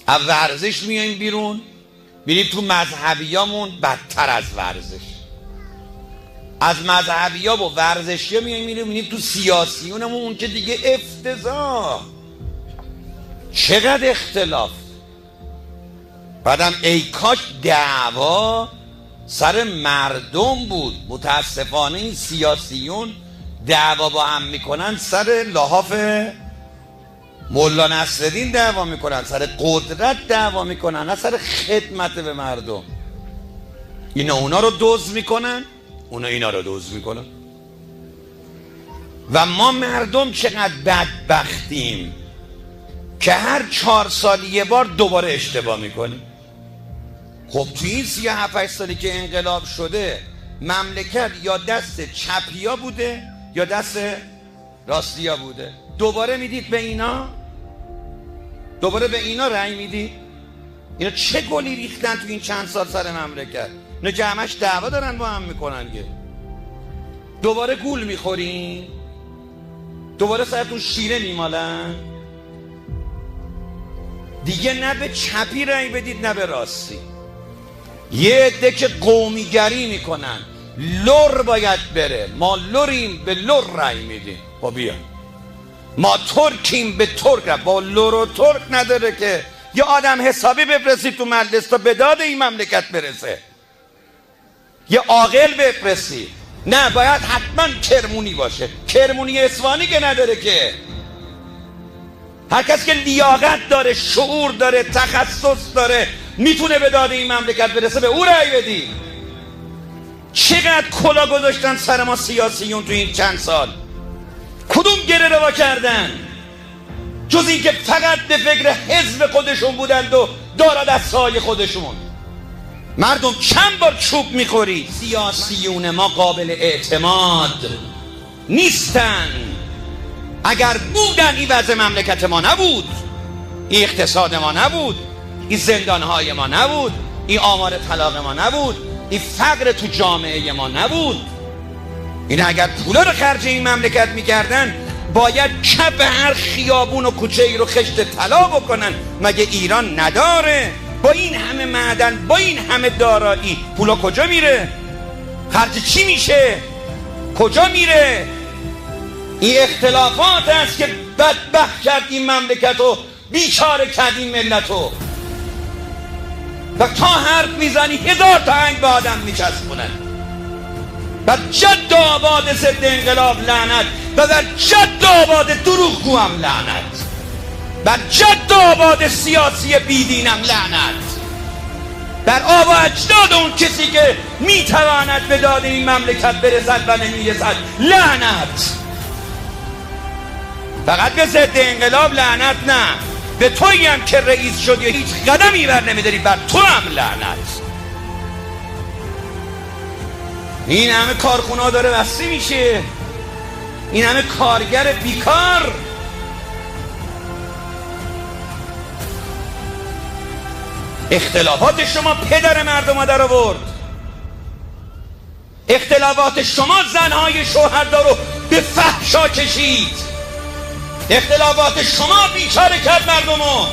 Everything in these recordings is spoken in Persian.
از ورزش میایم بیرون، میریم تو مذهبیامون بدتر از ورزش. از مذهبیا و ورزشیا میایم میریم تو سیاسیونمون، اون که دیگه افتضاح. چقدر اختلاف. بعدم ای کاش دعوا سر مردم بود. متاسفانه این سیاسیون دعوا با هم میکنن، سر لحاف مولا نصرالدین دعوا میکنن، سر قدرت دعوا میکنن، نه سر خدمت به مردم. اینا اونا رو دزد میکنن، اونا اینا رو دزد میکنن. و ما مردم چقدر بدبختیم که هر 4 سال یه بار دوباره اشتباه میکنیم. خب توی این 37 سالی که انقلاب شده مملکت یا دست چپیا بوده یا دست راستیا بوده. دوباره میدید به اینا، دوباره به اینا رأی میدید. اینا چه گلی ریختن تو این چند سال سر مملکت. اینا جمعش دعوا دارن با هم میکنن که دوباره گول میخورین، دوباره سرتون شیره میمالن. دیگه نه به چپی رأی بدید نه به راستی. یه عده که قومیگری میکنن، لر باید بره، ما لریم به لر رأی میدیم. خب بیا ما ترکیم به ترک، با لر و ترک نداره که یه آدم حسابی بفرستید تو مجلس تا به داد این مملکت برسه، یه عاقل بفرستید. نه باید حتما کرمونی باشه. کرمونی اصفهانی که نداره که. هر کس که لیاقت داره، شعور داره، تخصص داره، میتونه به داد این مملکت برسه، به او رأی بدی. چقدر کلا گذاشتن سر ما سیاسیون تو این چند سال. کدوم گره روا کردن جز این که فقط به فکر حزب خودشون بودند و دارا دستهای خودشون. مردم چند بار چوب میخوری. سیاسیون ما قابل اعتماد نیستن. اگر بودن این وضع مملکت ما نبود، این اقتصاد ما نبود، این زندانهای ما نبود، این آمار طلاق ما نبود، این فقر تو جامعه ما نبود. این اگر پولا رو خرج این مملکت میکردن باید کف هر خیابون و کوچه ای رو خشت طلا بکنن. مگه ایران نداره؟ با این همه معدن، با این همه دارایی، پولا کجا میره؟ خرج چی میشه؟ کجا میره؟ این اختلافات است که بدبخت کرد این مملکت و بیچاره کرد این ملت رو. و تا حرف میزنی 1000 تا هنگ به آدم میچسبونن. بر جد آباد ضد انقلاب لعنت، و بر جد آباد دروغگو هم لعنت، بر جد آباد سیاسی بیدینم لعنت، بر آب و اجداد اون کسی که میتواند به داد این مملکت برسد و نمیرسد لعنت. فقط به ضد انقلاب لعنت نه، به تویی هم که رئیس شدی و هیچ قدمی بر نمیداری، بر تو هم لعنت. این همه کارخونه داره بسته میشه، این همه کارگر بیکار. اختلافات شما پدر مردم در آورد. اختلافات شما زنهای شوهردار رو به فحشا کشید. اختلافات شما بیچاره کرد مردم رو.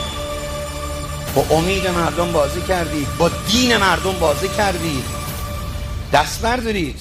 با امید مردم بازی کردید، با دین مردم بازی کردید. دست بردارید.